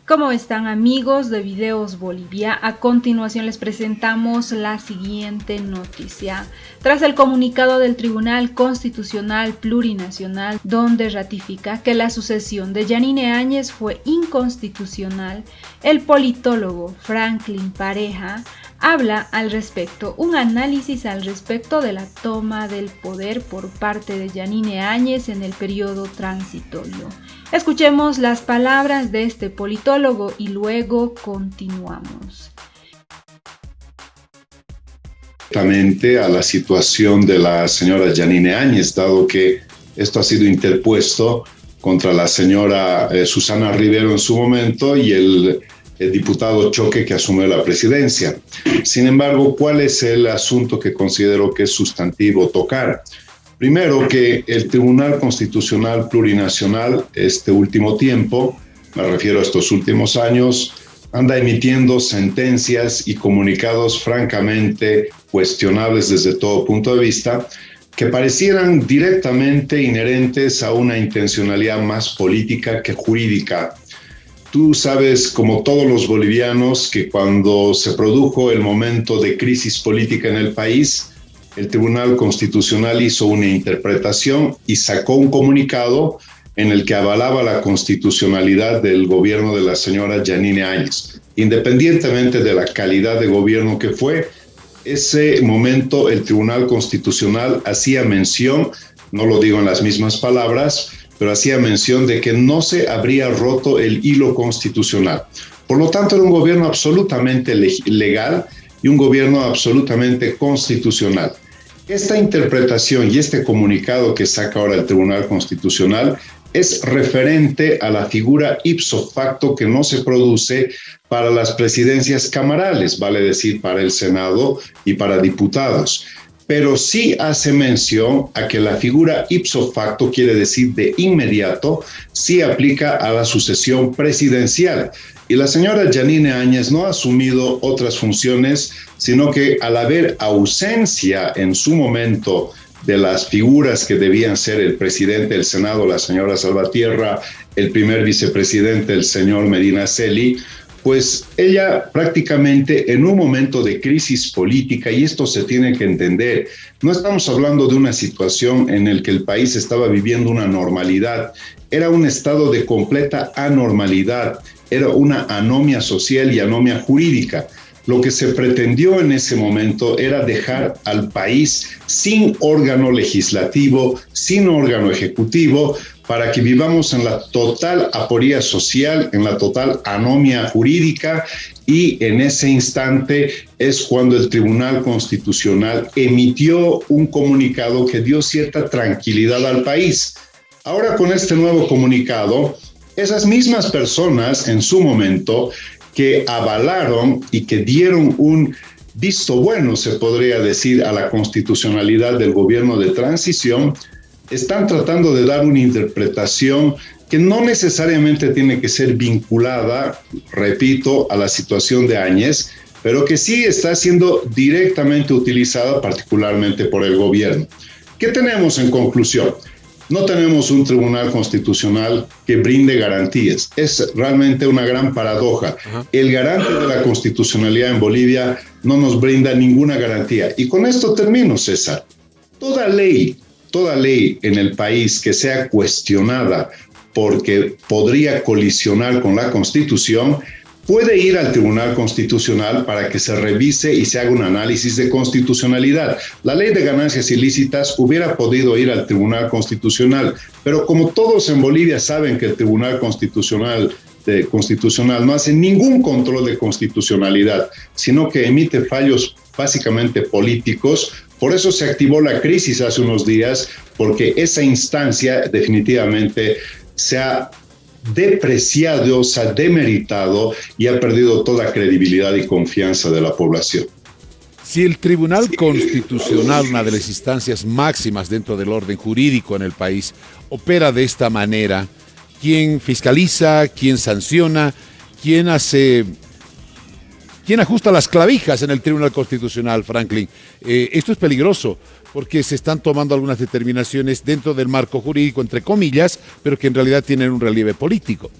¿Cómo están, amigos de Videos Bolivia? A continuación les presentamos la siguiente noticia. Tras el comunicado del Tribunal Constitucional Plurinacional, donde ratifica que la sucesión de Yanine Áñez fue inconstitucional, el politólogo Franklin Pareja habla al respecto, un análisis al respecto de la toma del poder por parte de Yanine Áñez en el periodo transitorio. Escuchemos las palabras de este politólogo y luego continuamos. A la situación de la señora Yanine Áñez, dado que esto ha sido interpuesto contra la señora Susana Rivero en su momento y el diputado Choque que asumió la presidencia. Sin embargo, ¿cuál es el asunto que considero que es sustantivo tocar? Primero, que el Tribunal Constitucional Plurinacional, este último tiempo, me refiero a estos últimos años, anda emitiendo sentencias y comunicados francamente cuestionables desde todo punto de vista, que parecieran directamente inherentes a una intencionalidad más política que jurídica. Tú sabes, como todos los bolivianos, que cuando se produjo el momento de crisis política en el país, el Tribunal Constitucional hizo una interpretación y sacó un comunicado en el que avalaba la constitucionalidad del gobierno de la señora Yanine Áñez. Independientemente de la calidad de gobierno que fue, ese momento el Tribunal Constitucional hacía mención, no lo digo en las mismas palabras, pero hacía mención de que no se habría roto el hilo constitucional. Por lo tanto, era un gobierno absolutamente legal y un gobierno absolutamente constitucional. Esta interpretación y este comunicado que saca ahora el Tribunal Constitucional es referente a la figura ipso facto que no se produce para las presidencias camarales, vale decir, para el Senado y para diputados. Pero sí hace mención a que la figura ipso facto, quiere decir de inmediato, sí aplica a la sucesión presidencial. Y la señora Yanine Áñez no ha asumido otras funciones, sino que al haber ausencia en su momento de las figuras que debían ser el presidente del Senado, la señora Salvatierra, el primer vicepresidente, el señor Medina Celi, pues ella prácticamente en un momento de crisis política, y esto se tiene que entender, no estamos hablando de una situación en la que el país estaba viviendo una normalidad, era un estado de completa anormalidad, era una anomia social y anomia jurídica. Lo que se pretendió en ese momento era dejar al país sin órgano legislativo, sin órgano ejecutivo, para que vivamos en la total aporía social, en la total anomia jurídica, y en ese instante es cuando el Tribunal Constitucional emitió un comunicado que dio cierta tranquilidad al país. Ahora, con este nuevo comunicado, esas mismas personas en su momento que avalaron y que dieron un visto bueno, se podría decir, a la constitucionalidad del gobierno de transición, están tratando de dar una interpretación que no necesariamente tiene que ser vinculada, repito, a la situación de Áñez, pero que sí está siendo directamente utilizada particularmente por el gobierno. ¿Qué tenemos en conclusión? No tenemos un tribunal constitucional que brinde garantías. Es realmente una gran paradoja. El garante de la constitucionalidad en Bolivia no nos brinda ninguna garantía. Y con esto termino, César. Toda ley en el país que sea cuestionada porque podría colisionar con la Constitución, puede ir al Tribunal Constitucional para que se revise y se haga un análisis de constitucionalidad. La ley de ganancias ilícitas hubiera podido ir al Tribunal Constitucional, pero como todos en Bolivia saben que el Tribunal Constitucional no hace ningún control de constitucionalidad, sino que emite fallos básicamente políticos. Por eso se activó la crisis hace unos días, porque esa instancia definitivamente se ha depreciado, se ha demeritado y ha perdido toda credibilidad y confianza de la población. Si el Tribunal Constitucional, una de las instancias máximas dentro del orden jurídico en el país, opera de esta manera, ¿quién fiscaliza, quién sanciona, quién ajusta las clavijas en el Tribunal Constitucional, Franklin? Esto es peligroso porque se están tomando algunas determinaciones dentro del marco jurídico, entre comillas, pero que en realidad tienen un relieve político.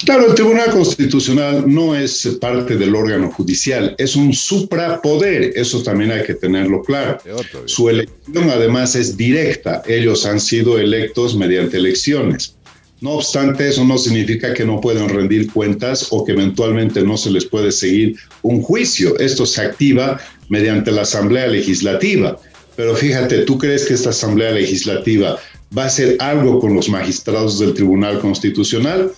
Claro, el Tribunal Constitucional no es parte del órgano judicial, es un suprapoder, eso también hay que tenerlo claro. Su elección además es directa, ellos han sido electos mediante elecciones. No obstante, eso no significa que no puedan rendir cuentas o que eventualmente no se les puede seguir un juicio. Esto se activa mediante la Asamblea Legislativa. Pero fíjate, ¿tú crees que esta Asamblea Legislativa va a hacer algo con los magistrados del Tribunal Constitucional?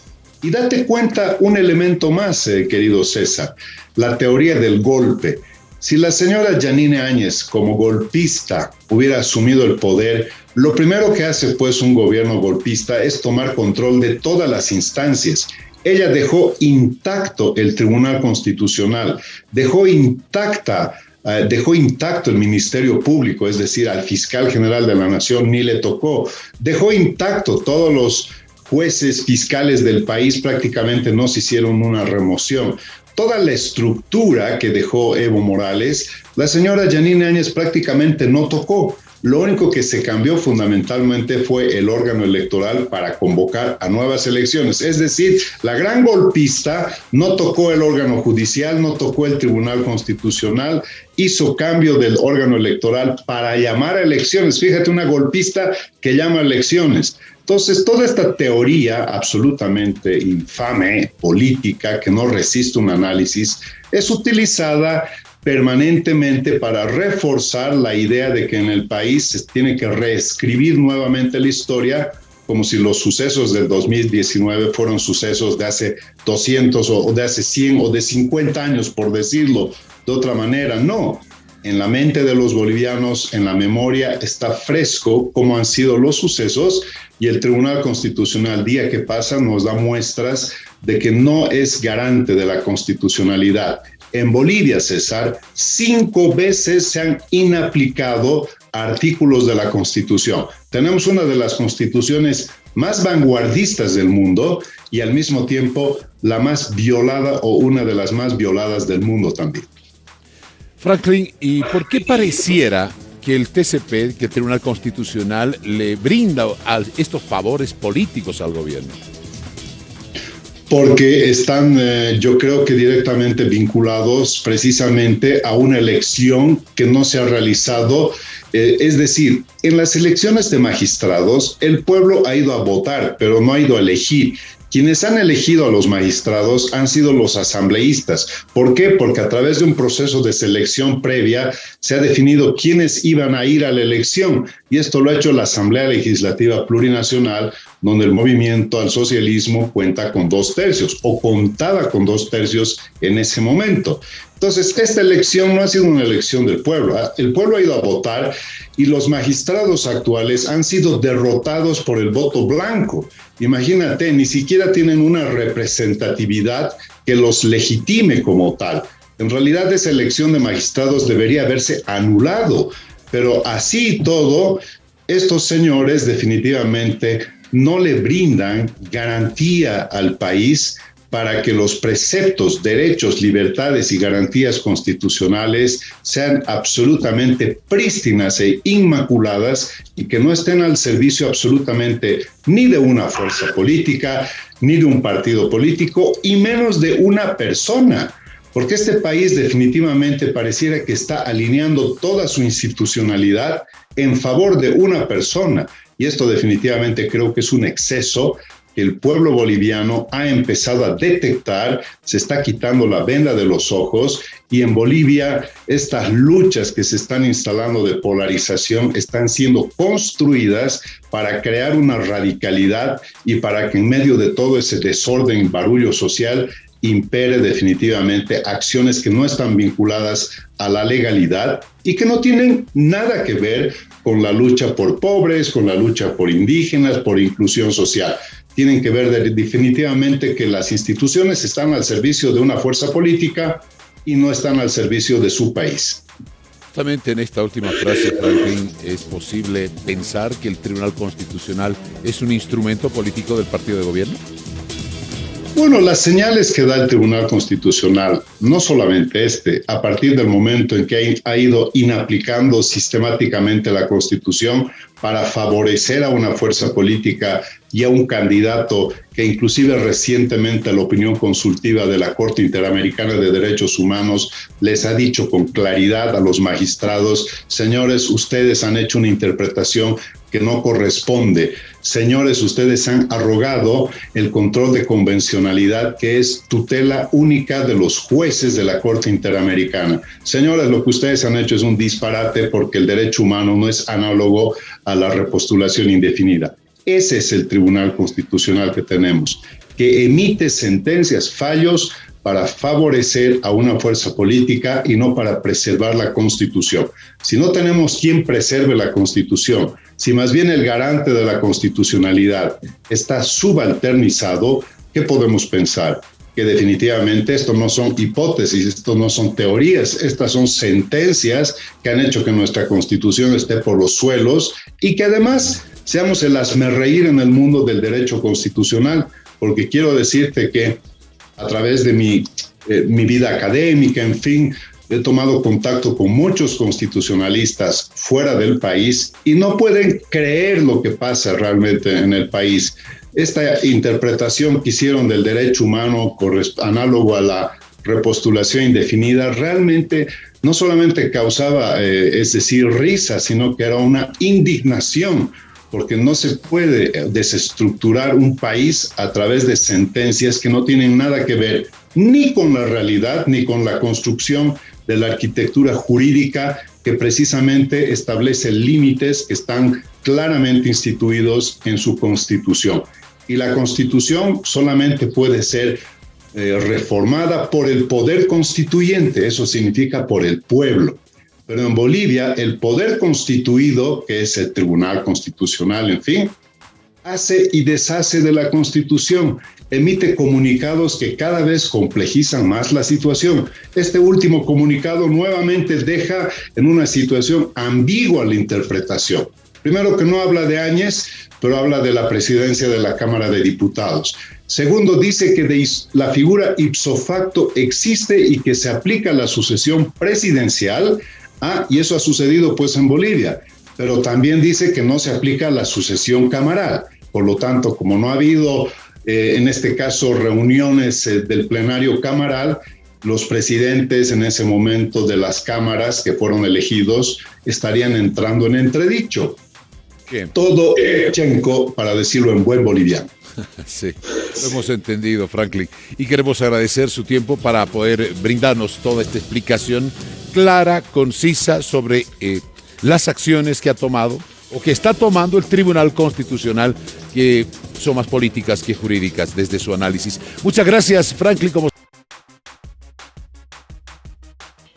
Y date cuenta un elemento más, querido César, la teoría del golpe. Si la señora Yanine Áñez, como golpista, hubiera asumido el poder, lo primero que hace pues un gobierno golpista es tomar control de todas las instancias. Ella dejó intacto el Tribunal Constitucional, dejó intacto el Ministerio Público, es decir, al fiscal general de la Nación ni le tocó, dejó intacto todos los jueces fiscales del país, prácticamente no se hicieron una remoción. Toda la estructura que dejó Evo Morales, la señora Yanine Áñez prácticamente no tocó. Lo único que se cambió fundamentalmente fue el órgano electoral para convocar a nuevas elecciones. Es decir, la gran golpista no tocó el órgano judicial, no tocó el Tribunal Constitucional, hizo cambio del órgano electoral para llamar a elecciones. Fíjate, una golpista que llama a elecciones. Entonces, toda esta teoría absolutamente infame, política, que no resiste un análisis, es utilizada permanentemente para reforzar la idea de que en el país se tiene que reescribir nuevamente la historia, como si los sucesos del 2019 fueron sucesos de hace 200 o de hace 100 o de 50 años, por decirlo de otra manera. No. En la mente de los bolivianos, en la memoria, está fresco cómo han sido los sucesos, y el Tribunal Constitucional, día que pasa, nos da muestras de que no es garante de la constitucionalidad. En Bolivia, César, 5 veces se han inaplicado artículos de la Constitución. Tenemos una de las constituciones más vanguardistas del mundo y al mismo tiempo la más violada o una de las más violadas del mundo también. Franklin, ¿y por qué pareciera que el TCP, que el Tribunal Constitucional, le brinda estos favores políticos al gobierno? Porque están, yo creo que directamente vinculados precisamente a una elección que no se ha realizado. Es decir, en las elecciones de magistrados, el pueblo ha ido a votar, pero no ha ido a elegir. Quienes han elegido a los magistrados han sido los asambleístas. ¿Por qué? Porque a través de un proceso de selección previa se ha definido quiénes iban a ir a la elección. Y esto lo ha hecho la Asamblea Legislativa Plurinacional, donde el movimiento al socialismo cuenta con 2/3 o contaba con 2/3 en ese momento. Entonces, esta elección no ha sido una elección del pueblo. El pueblo ha ido a votar y los magistrados actuales han sido derrotados por el voto blanco. Imagínate, ni siquiera tienen una representatividad que los legitime como tal. En realidad, esa elección de magistrados debería haberse anulado, pero así y todo, estos señores definitivamente no le brindan garantía al país para que los preceptos, derechos, libertades y garantías constitucionales sean absolutamente prístinas e inmaculadas y que no estén al servicio absolutamente ni de una fuerza política, ni de un partido político, y menos de una persona. Porque este país definitivamente pareciera que está alineando toda su institucionalidad en favor de una persona. Y esto definitivamente creo que es un exceso que el pueblo boliviano ha empezado a detectar, se está quitando la venda de los ojos, y en Bolivia estas luchas que se están instalando de polarización están siendo construidas para crear una radicalidad y para que en medio de todo ese desorden y barullo social impere definitivamente acciones que no están vinculadas a la legalidad y que no tienen nada que ver con la lucha por pobres, con la lucha por indígenas, por inclusión social. Tienen que ver definitivamente que las instituciones están al servicio de una fuerza política y no están al servicio de su país. Justamente en esta última frase, Franklin, ¿es posible pensar que el Tribunal Constitucional es un instrumento político del partido de gobierno? Bueno, las señales que da el Tribunal Constitucional, no solamente a partir del momento en que ha ido inaplicando sistemáticamente la Constitución, para favorecer a una fuerza política y a un candidato que inclusive recientemente la opinión consultiva de la Corte Interamericana de Derechos Humanos les ha dicho con claridad a los magistrados: señores, ustedes han hecho una interpretación que no corresponde. Señores, ustedes han arrogado el control de convencionalidad, que es tutela única de los jueces de la Corte Interamericana. Señores, lo que ustedes han hecho es un disparate, porque el derecho humano no es análogo a la repostulación indefinida. Ese es el Tribunal Constitucional que tenemos, que emite sentencias, fallos para favorecer a una fuerza política y no para preservar la Constitución. Si no tenemos quien preserve la Constitución, si más bien el garante de la constitucionalidad está subalternizado, ¿qué podemos pensar? Que definitivamente esto no son hipótesis, esto no son teorías, estas son sentencias que han hecho que nuestra Constitución esté por los suelos y que además seamos el hazmerreír en el mundo del derecho constitucional, porque quiero decirte que a través de mi vida académica, en fin, he tomado contacto con muchos constitucionalistas fuera del país y no pueden creer lo que pasa realmente en el país. Esta interpretación que hicieron del derecho humano análogo a la repostulación indefinida realmente no solamente causaba, es decir, risa, sino que era una indignación, porque no se puede desestructurar un país a través de sentencias que no tienen nada que ver ni con la realidad ni con la construcción de la arquitectura jurídica que precisamente establece límites que están claramente instituidos en su Constitución. Y la Constitución solamente puede ser reformada por el poder constituyente, eso significa por el pueblo. Pero en Bolivia, el poder constituido, que es el Tribunal Constitucional, en fin, hace y deshace de la Constitución, emite comunicados que cada vez complejizan más la situación. Este último comunicado nuevamente deja en una situación ambigua la interpretación. Primero, que no habla de Áñez, pero habla de la presidencia de la Cámara de Diputados. Segundo, dice que la figura ipso facto existe y que se aplica la sucesión presidencial. Y eso ha sucedido pues en Bolivia, pero también dice que no se aplica la sucesión camaral. Por lo tanto, como no ha habido en este caso reuniones del plenario camaral, los presidentes en ese momento de las cámaras que fueron elegidos estarían entrando en entredicho. Bien. Todo chenco, para decirlo en buen boliviano. Sí, lo hemos entendido, Franklin. Y queremos agradecer su tiempo para poder brindarnos toda esta explicación clara, concisa sobre las acciones que ha tomado o que está tomando el Tribunal Constitucional, que son más políticas que jurídicas desde su análisis. Muchas gracias, Franklin.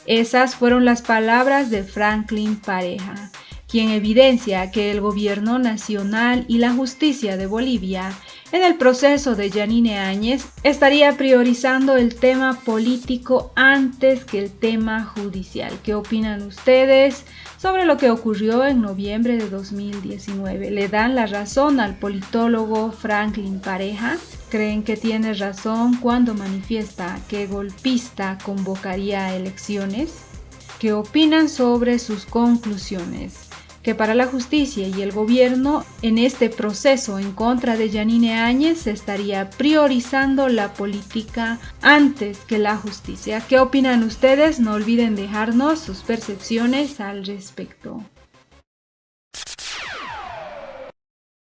Esas fueron las palabras de Franklin Pareja, quien evidencia que el gobierno nacional y la justicia de Bolivia, en el proceso de Yanine Áñez, estaría priorizando el tema político antes que el tema judicial. ¿Qué opinan ustedes sobre lo que ocurrió en noviembre de 2019? ¿Le dan la razón al politólogo Franklin Pareja? ¿Creen que tiene razón cuando manifiesta que golpista convocaría a elecciones? ¿Qué opinan sobre sus conclusiones? Que para la justicia y el gobierno, en este proceso en contra de Yanine Áñez, se estaría priorizando la política antes que la justicia. ¿Qué opinan ustedes? No olviden dejarnos sus percepciones al respecto.